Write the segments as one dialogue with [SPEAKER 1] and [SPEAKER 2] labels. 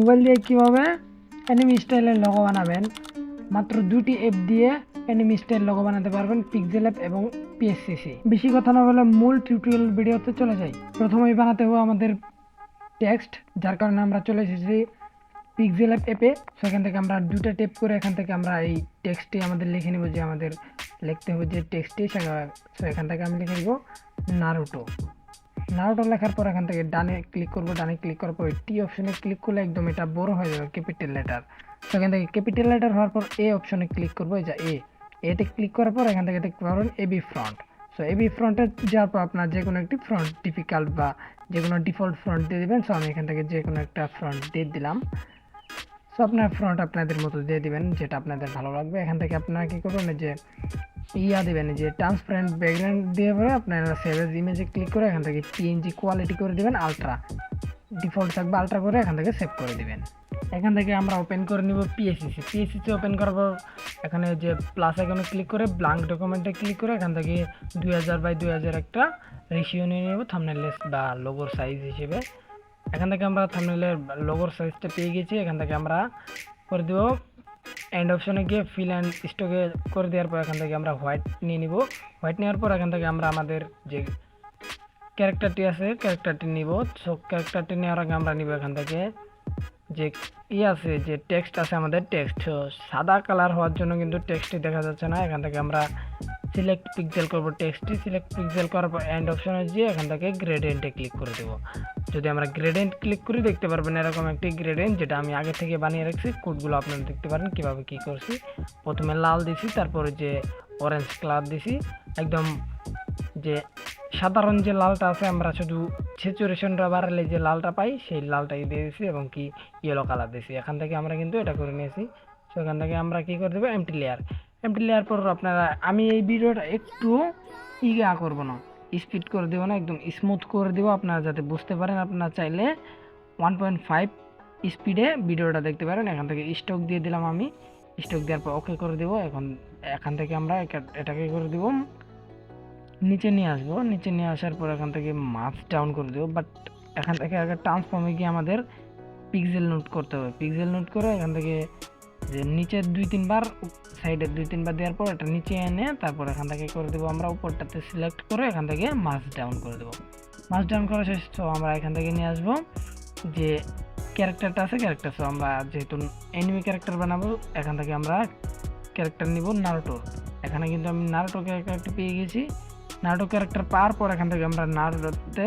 [SPEAKER 1] Mobile দিয়ে কীভাবে enemy স্টাইলের লোগো বানাবেন, মাত্র 2টি অ্যাপ দিয়ে অ্যানিমি স্টাইল লোগো বানাতে পারবেন, পিক্সেল অ্যাপ এবং পিএসসিসি। বেশি কথা না বলে মূল টিউটোরিয়াল ভিডিওতে চলে যাই। প্রথমেই বানাতে হবে আমাদের টেক্সট, যার কারণে আমরা চলে এসেছি পিক্সেল অ্যাপে। সেখান থেকে আমরা 2টা ট্যাপ করে এখান থেকে আমরা এই টেক্সটটি আমাদের লিখে নেব, যে আমাদের লিখতে হবে যে টেক্সটটি। এখান থেকে আমি লিখে দেবো নারুটো। লেখার পর এখান থেকে ডানে ক্লিক করবো। ডানে ক্লিক করার পর টি অপশনে ক্লিক করলে একদম এটা বড় হয়ে যাবে, ক্যাপিটাল লেটার। সেখান থেকে ক্যাপিটাল লেটার হওয়ার পর এ অপশনে ক্লিক করবো। এই যে এতে ক্লিক করার পর এখান থেকে দেখতে পারবেন এবি ফ্রন্ট। সো এবি ফ্রন্টে যাওয়ার পর আপনার যে কোনো একটি ফ্রন্ট ডিফিকাল্ট বা যে কোনো ডিফল্ট ফ্রন্ট দিয়ে দেবেন। সো আমি এখান থেকে যে কোনো একটা ফ্রন্ট দিয়ে দিলাম। সো আপনার ফ্রন্ট আপনাদের মতো দিয়ে দিবেন, যেটা আপনাদের ভালো লাগবে। এখান থেকে আপনারা কী করবেন, যে দেবেন, যে ট্রান্সপারেন্ট ব্যাকগ্রাউন্ড দিয়ে পরে আপনারা সেভ এজ ইমেজে ক্লিক করে এখান থেকে পিএনজি কোয়ালিটি করে দেবেন, আলট্রা ডিফল্ট থাকবে, আলট্রা করে এখান থেকে সেভ করে দিবেন। এখান থেকে আমরা ওপেন করে নিব পিএসসিসি ওপেন করার পর এখানে যে প্লাস আইকনে ক্লিক করে ব্ল্যাঙ্ক ডকুমেন্টে ক্লিক করে এখান থেকে 2000x2000 একটা রেশিও নিয়ে নেব থাম্বনেল বা লোগোর সাইজ হিসেবে। এখান থেকে আমরা থাম্বনেলের লোগোর সাইজটা পেয়ে গেছি। এখান থেকে আমরা করে দেব এন্ড অপশনে গিয়ে ফিল অ্যান্ড স্টকে করে দেওয়ার পর এখান থেকে আমরা হোয়াইট নিয়ে নিব। হোয়াইট নেওয়ার পর এখান থেকে আমরা আমাদের যে ক্যারেক্টারটি আছে ক্যারেক্টারটি নিব। সো ক্যারেক্টারটি নেওয়ার আগে আমরা নিব এখান থেকে যে আছে, যে টেক্সট আছে আমাদের টেক্সট। সাদা কালার হওয়ার জন্য কিন্তু টেক্সটটি দেখা যাচ্ছে না। এখান থেকে আমরা সিলেক্ট পিক্সেল করবো টেক্সটটি। সিলেক্ট পিক্সেল করার পর এন্ড অপশনে গিয়ে এখান থেকে গ্রেডিয়েন্টে ক্লিক করে দেবো। যদি আমরা গ্রেডিয়েন্ট ক্লিক করি দেখতে পারবেন এরকম একটি গ্রেডিয়েন্ট, যেটা আমি আগে থেকে বানিয়ে রাখছি। কোডগুলো আপনারা দেখতে পারেন কীভাবে কী করছি। প্রথমে লাল দিছি, তারপরে যে অরেঞ্জ কালার দিছি, একদম যে সাধারণ যে লালটা আছে আমরা শুধু স্যাচুরেশনটা বাড়ালে যে লালটা পাই সেই লালটাই দিয়ে দিয়েছি, এবং কি ইয়েলো কালার দিয়েছি। এখান থেকে আমরা কিন্তু এটা করে নিয়েছি। তো এখান থেকে আমরা কী করে দেবো, এমটি লেয়ার পর আপনারা, আমি এই ভিডিওটা একটু করবো না, স্পিড করে দেবো না, একদম স্মুথ করে দেবো আপনারা যাতে বুঝতে পারেন। আপনারা চাইলে 1.5 স্পিডে ভিডিওটা দেখতে পারেন। এখান থেকে স্টক দিয়ে দিলাম, আমি স্টক দেওয়ার পর ওকে করে দেবো। এখান থেকে আমরা এটাকে করে দেবো, নিচে নিয়ে আসবো। নিচে নিয়ে আসার পর এখান থেকে মার্কস ডাউন করে দেবো। বাট এখান থেকে আগে ট্রান্সফর্মে গিয়ে আমাদের পিক্সেল নোট করতে হবে। পিক্সেল নোট করে এখান থেকে যে নিচে 2-3 বার, সাইডে 2-3 বার দেওয়ার পর এটা নিচে এনে তারপর এখান থেকে করে দেবো আমরা উপরটাতে সিলেক্ট করে এখান থেকে মার্কস ডাউন করে দেবো। মার্কস ডাউন করা শেষ। তো আমরা এখান থেকে নিয়ে আসবো যে ক্যারেক্টারটা আছে ক্যারেক্টার। সো আমরা যেহেতু এনিমি ক্যারেক্টার বানাবো, এখান থেকে আমরা ক্যারেক্টার নিব নারুটো। এখানে কিন্তু আমি নারুটো ক্যারেক্টারটি পেয়ে গেছি। নারুটো ক্যারেক্টার পাওয়ার পর এখান থেকে আমরা নারুটোতে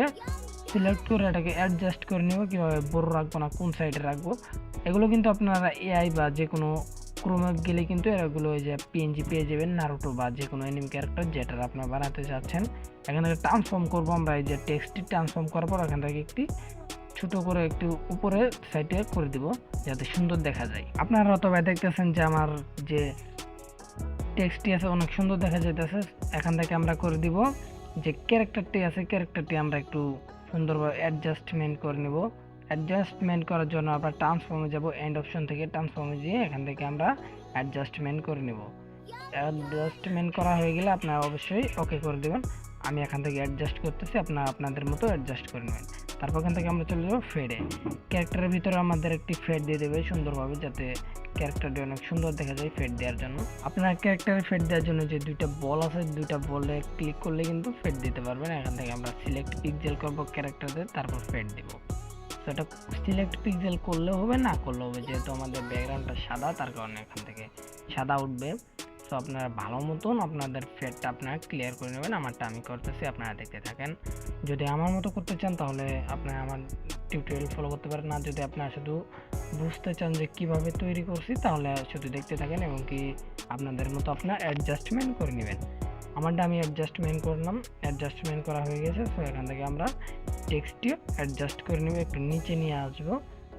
[SPEAKER 1] সিলেক্ট করে এটাকে অ্যাডজাস্ট করে নেব, কীভাবে বড় রাখবো না কোন সাইডে রাখবো। এগুলো কিন্তু আপনারা এআই বা যে কোনো ক্রোমে গেলে কিন্তু এগুলো ওই যে পিএনজি পেয়ে যাবেন নারুটো বা যে কোনো এনিমি ক্যারেক্টার যেটা আপনারা বানাতে চাচ্ছেন। এখান থেকে ট্রান্সফর্ম করবো আমরা, এই যে টেক্সটটি ট্রান্সফর্ম করার পর এখান থেকে একটি ছোটো করে একটু উপরে সাইডে করে দিব যাতে সুন্দর দেখা যায়। আপনারা অথবা দেখতেছেন যে আমার যে টেক্সটটি আছে অনেক সুন্দর দেখা যাইতেছে। এখান থেকে আমরা করে দিব যে ক্যারেক্টারটি আছে ক্যারেক্টারটি আমরা একটু সুন্দরভাবে অ্যাডজাস্টমেন্ট করে নেব। অ্যাডজাস্টমেন্ট করার জন্য আমরা ট্রান্সফর্মে যাব, এন্ড অপশন থেকে ট্রান্সফর্মে গিয়ে এখান থেকে আমরা অ্যাডজাস্টমেন্ট করে নেব। অ্যাডজাস্টমেন্ট করা হয়ে গেলে আপনারা অবশ্যই ওকে করে দেবেন। আমি এখান থেকে অ্যাডজাস্ট করতেছি, আপনারা আপনাদের মতো অ্যাডজাস্ট করে নেবেন। তারপর এখান থেকে আমরা চলে যাবো ফেডে। ক্যারেক্টারের ভিতরে আমাদের একটি ফেড দিয়ে দেবে সুন্দরভাবে, যাতে ক্যারেক্টারটি অনেক সুন্দর দেখা যায়। ফেড দেওয়ার জন্য আপনার ক্যারেক্টারের ফেড দেওয়ার জন্য যে 2টা বল আছে, 2টা বলে ক্লিক করলে কিন্তু ফেড দিতে পারবেন। এখান থেকে আমরা সিলেক্ট পিক্সেল করবো ক্যারেক্টারদের, তারপর ফেড দিব। সেটা সিলেক্ট পিক্সেল করলেও হবে, না করলেও হবে, যেহেতু আমাদের ব্যাকগ্রাউন্ডটা সাদা তার কারণে এখান থেকে সাদা উঠবে। তো আপনারা ভালো মতন আপনাদের ফেডটা আপনারা ক্লিয়ার করে নেবেন। আমারটা আমি করতেছি, আপনারা দেখতে থাকেন। যদি আমার মতো করতে চান তাহলে আপনারা আমার টিউটোরিয়াল ফলো করতে পারেন। না যদি আপনারা শুধু বুঝতে চান যে কিভাবে তৈরি করছি তাহলে শুধু দেখতে থাকেন, এবং কি আপনাদের মতো আপনারা অ্যাডজাস্টমেন্ট করে নেবেন। আমারটা আমি অ্যাডজাস্টমেন্ট করলাম, অ্যাডজাস্টমেন্ট করা হয়ে গেছে। তো এখান থেকে আমরা টেক্সটটিও অ্যাডজাস্ট করে নেব, একটু নিচে নিয়ে আসবো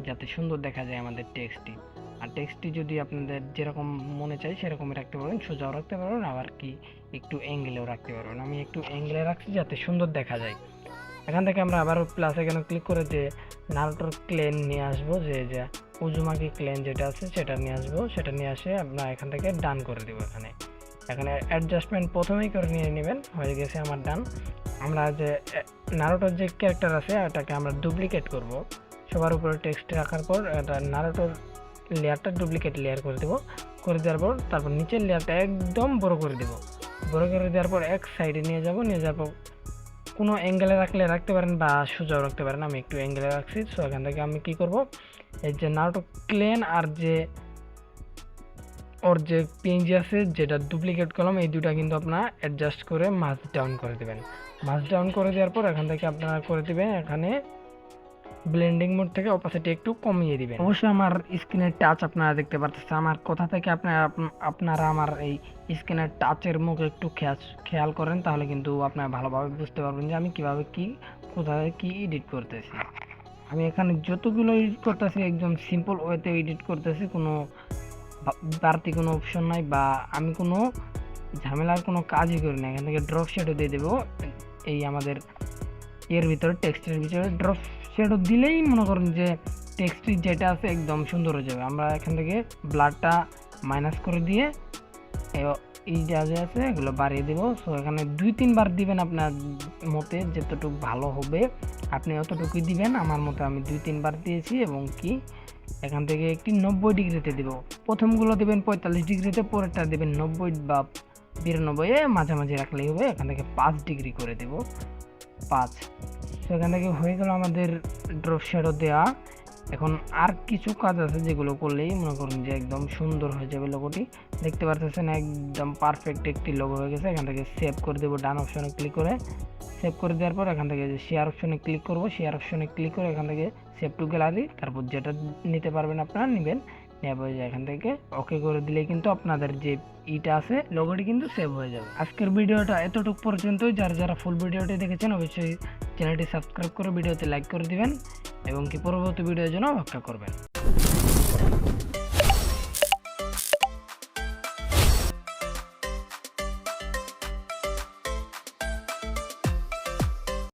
[SPEAKER 1] যাতে সুন্দর দেখা যায় আমাদের টেক্সটটি। আর টেক্সটটি যদি আপনাদের যেরকম মনে চাই সেরকমই রাখতে পারবেন, সোজাও রাখতে পারবেন, আবার কি একটু অ্যাঙ্গেলেও রাখতে পারবেন। আমি একটু অ্যাঙ্গেলে রাখছি যাতে সুন্দর দেখা যায়। এখান থেকে আমরা আবারও প্লাস এখানে ক্লিক করে যে নারুটোর ক্লেন নিয়ে আসবো, যে উজুমাকি ক্লেন যেটা আছে সেটা নিয়ে আসবো। সেটা নিয়ে আসে আমরা এখান থেকে ডান করে দেবো। এখানে অ্যাডজাস্টমেন্ট প্রথমেই করে নিয়ে নেবেন, হয়ে গেছে আমার ডান। আমরা যে নারুটোর যে ক্যারেক্টার আছে এটাকে আমরা ডুপ্লিকেট করব। সবার উপরে টেক্সট রাখার পর এটা নারুটোর লেয়ারটা ডুপ্লিকেট লেয়ার করে দেবো। করে দেওয়ার পর তারপর নিচের লেয়ারটা একদম বড় করে দেবো। বড় করে দেওয়ার পর এক সাইডে নিয়ে যাব। নিয়ে যাওয়ার পর কোনো অ্যাঙ্গেলে রাখলে রাখতে পারেন বা সোজাও রাখতে পারেন। আমি একটু অ্যাঙ্গেলে রাখছি। সো এখান থেকে আমি কি করব, এই যে নারুটো ক্লেন আর যে ওর যে পিএনজি আছে যেটা ডুপ্লিকেট কলম, এই দুটা কিন্তু আপনারা অ্যাডজাস্ট করে মাস ডাউন করে দেবেন। মাস ডাউন করে দেওয়ার পর এখান থেকে আপনারা করে দেবেন এখানে ব্লেন্ডিং মোড থেকে অপাসিটি একটু কমিয়ে দিবেন। অবশ্যই আমার স্ক্রিনের টাচ আপনারা দেখতে পাচ্ছেন। আমার কথা থেকে আপনারা আমার এই স্ক্রিনের টাচের মুখ একটু খেয়াল করেন, তাহলে কিন্তু আপনারা ভালোভাবে বুঝতে পারবেন যে আমি কিভাবে কি কোথায় কি এডিট করতেছি। আমি এখানে যতগুলো এডিট করতেছি একদম সিম্পল ওয়েতে এডিট করতেছি, কোনো বাড়তি কোনো অপশন নাই বা আমি কোনো ঝামেলার কোনো কাজই করি না। এখান থেকে ড্রপ শেডও দিয়ে দেবো। এই আমাদের এর ভিতরে টেক্সটের ভিতরে ড্রপ শেডও দিলেই মনে করেন যে টেক্সট যেটা আছে একদম সুন্দর হয়ে যাবে। আমরা এখান থেকে ব্লাডটা মাইনাস করে দিয়ে এই যা যা আছে এগুলো বাড়িয়ে দেবো। সো এখানে 2-3 বার দিবেন আপনার মতে যতটুকু ভালো হবে আপনি অতটুকুই দিবেন। আমার মতে আমি 2-3 বার দিয়েছি। এবং কি এখান থেকে একটি 90 ডিগ্রিতে দেবো। প্রথমগুলো দেবেন 45 ডিগ্রিতে, পরেরটা দেবেন 90 বা 92-এ মাঝামাঝি রাখলেই হবে। এখান থেকে 5 ডিগ্রি করে দেবো, 5। তো এখান থেকে হয়ে গেল আমাদের ড্রপ শ্যাডো দেওয়া। এখন আর কিছু কাজ আছে যেগুলো করলেই মনে করুন যে একদম সুন্দর হয়ে যাবে লোগোটি। দেখতে পাচ্ছেন একদম পারফেক্ট একটি লোগো হয়ে গেছে। এখান থেকে সেভ করে দেবো, ডান অপশনে ক্লিক করে। সেভ করে দেওয়ার পর এখান থেকে শেয়ার অপশনে ক্লিক করব। শেয়ার অপশনে ক্লিক করে এখান থেকে সেভ টু গ্যালারি, তারপর যেটা নিতে পারবেন আপনারা নেবেন। নেওয়ার এখান থেকে ওকে করে দিলে কিন্তু আপনাদের যে ইটা আছে লোগোটি কিন্তু সেভ হয়ে যাবে। আজকের ভিডিওটা এতটুকু পর্যন্তই। যারা ফুল ভিডিওটি দেখেছেন অবশ্যই চ্যানেলটি সাবস্ক্রাইব করে ভিডিওতে লাইক করে দিবেন এবং কি পরবর্তী ভিডিওর জন্য অপেক্ষা করবেন।